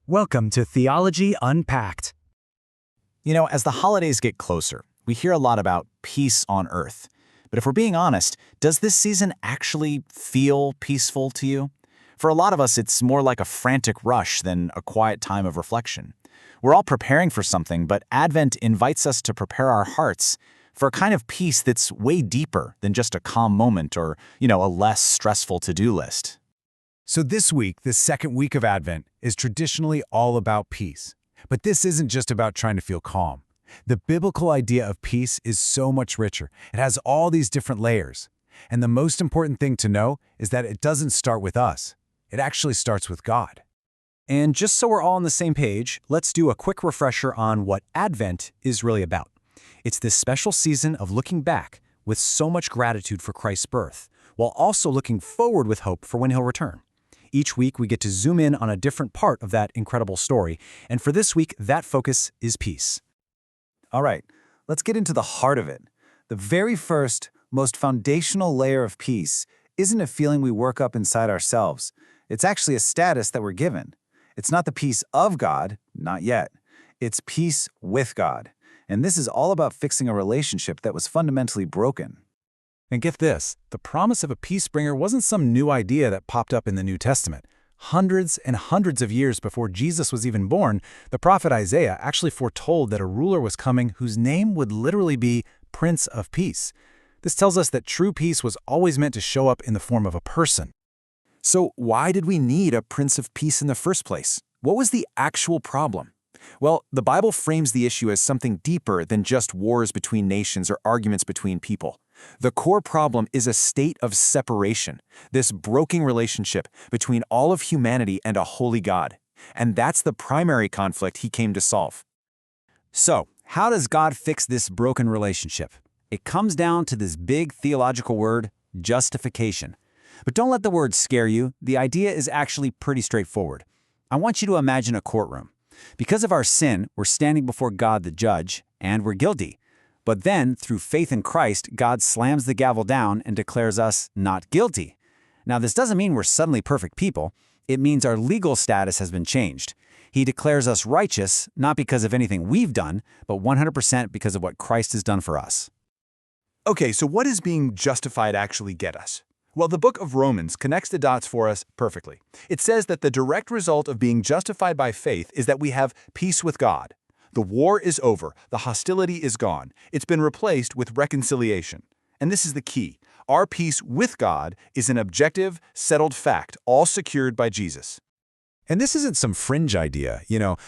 Welcome to Theology Unpacked. As the holidays get closer, we hear a lot about peace on earth. But if we're being honest, does this season actually feel peaceful to you? For a lot of us, it's more like a frantic rush than a quiet time of reflection. We're all preparing for something, but Advent invites us to prepare our hearts for a kind of peace that's way deeper than just a calm moment or, a less stressful to-do list. So this week, the second week of Advent, is traditionally all about peace. But this isn't just about trying to feel calm. The biblical idea of peace is so much richer. It has all these different layers. And the most important thing to know is that it doesn't start with us. It actually starts with God. And just so we're all on the same page, let's do a quick refresher on what Advent is really about. It's this special season of looking back with so much gratitude for Christ's birth, while also looking forward with hope for when he'll return. Each week, we get to zoom in on a different part of that incredible story, and for this week, that focus is peace. All right, let's get into the heart of it. The very first, most foundational layer of peace isn't a feeling we work up inside ourselves. It's actually a status that we're given. It's not the peace of God, not yet. It's peace with God. And this is all about fixing a relationship that was fundamentally broken. And get this, the promise of a peace bringer wasn't some new idea that popped up in the New Testament. Hundreds and hundreds of years before Jesus was even born, the prophet Isaiah actually foretold that a ruler was coming whose name would literally be Prince of Peace. This tells us that true peace was always meant to show up in the form of a person. So why did we need a Prince of Peace in the first place? What was the actual problem? Well, the Bible frames the issue as something deeper than just wars between nations or arguments between people. The core problem is a state of separation, this broken relationship between all of humanity and a holy God. And that's the primary conflict he came to solve. So, how does God fix this broken relationship? It comes down to this big theological word, justification. But don't let the word scare you. The idea is actually pretty straightforward. I want you to imagine a courtroom. Because of our sin, we're standing before God the judge, and we're guilty. But then, through faith in Christ, God slams the gavel down and declares us not guilty. Now, this doesn't mean we're suddenly perfect people. It means our legal status has been changed. He declares us righteous, not because of anything we've done, but 100% because of what Christ has done for us. Okay, so what does being justified actually get us? Well, the book of Romans connects the dots for us perfectly. It says that the direct result of being justified by faith is that we have peace with God. The war is over. The hostility is gone. It's been replaced with reconciliation. And this is the key. Our peace with God is an objective, settled fact, all secured by Jesus. And this isn't some fringe idea.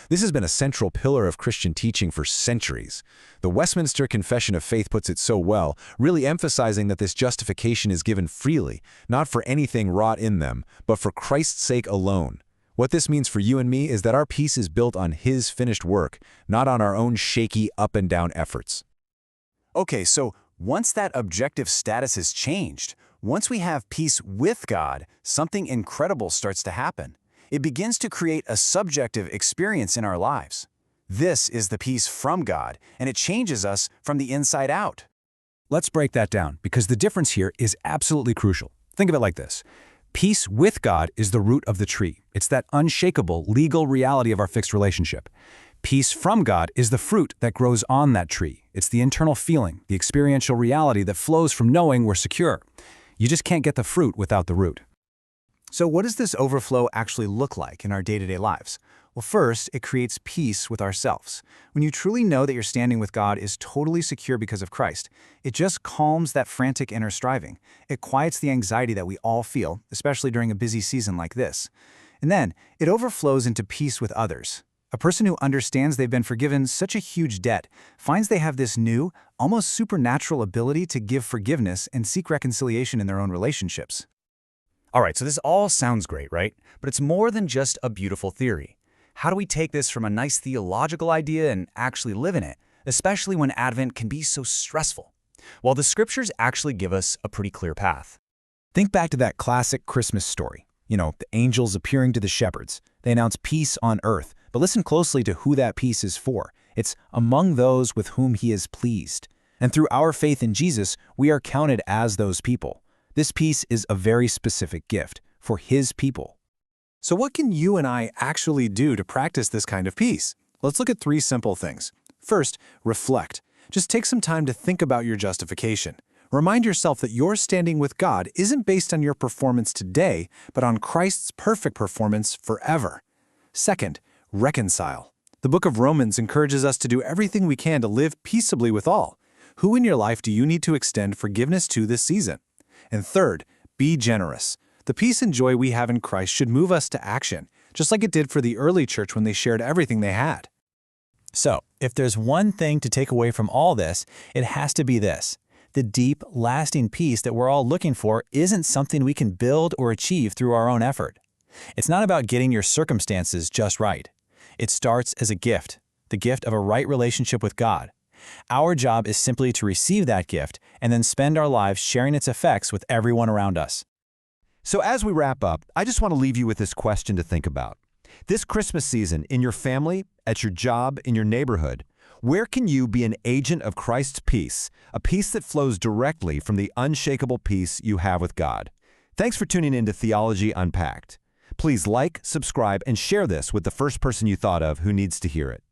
This has been a central pillar of Christian teaching for centuries. The Westminster Confession of Faith puts it so well, really emphasizing that this justification is given freely, not for anything wrought in them, but for Christ's sake alone. What this means for you and me is that our peace is built on His finished work, not on our own shaky up-and-down efforts. Okay, so once that objective status is changed, once we have peace with God, something incredible starts to happen. It begins to create a subjective experience in our lives. This is the peace from God, and it changes us from the inside out. Let's break that down, because the difference here is absolutely crucial. Think of it like this. Peace with God is the root of the tree. It's that unshakable, legal reality of our fixed relationship. Peace from God is the fruit that grows on that tree. It's the internal feeling, the experiential reality that flows from knowing we're secure. You just can't get the fruit without the root. So what does this overflow actually look like in our day-to-day lives? Well, first, it creates peace with ourselves. When you truly know that your standing with God is totally secure because of Christ, it just calms that frantic inner striving. It quiets the anxiety that we all feel, especially during a busy season like this. And then, it overflows into peace with others. A person who understands they've been forgiven such a huge debt finds they have this new, almost supernatural ability to give forgiveness and seek reconciliation in their own relationships. All right, so this all sounds great, right? But it's more than just a beautiful theory. How do we take this from a nice theological idea and actually live in it, especially when Advent can be so stressful? Well, the scriptures actually give us a pretty clear path. Think back to that classic Christmas story. The angels appearing to the shepherds. They announce peace on earth, but listen closely to who that peace is for. It's among those with whom He is pleased. And through our faith in Jesus, we are counted as those people. This peace is a very specific gift for His people. So what can you and I actually do to practice this kind of peace? Let's look at 3 simple things. First, reflect. Just take some time to think about your justification. Remind yourself that your standing with God isn't based on your performance today, but on Christ's perfect performance forever. Second, reconcile. The book of Romans encourages us to do everything we can to live peaceably with all. Who in your life do you need to extend forgiveness to this season? And third, be generous. The peace and joy we have in Christ should move us to action, just like it did for the early church when they shared everything they had. So, if there's one thing to take away from all this, it has to be this. The deep, lasting peace that we're all looking for isn't something we can build or achieve through our own effort. It's not about getting your circumstances just right. It starts as a gift, the gift of a right relationship with God. Our job is simply to receive that gift and then spend our lives sharing its effects with everyone around us. So as we wrap up, I just want to leave you with this question to think about. This Christmas season, in your family, at your job, in your neighborhood, where can you be an agent of Christ's peace, a peace that flows directly from the unshakable peace you have with God? Thanks for tuning in to Theology Unpacked. Please like, subscribe, and share this with the first person you thought of who needs to hear it.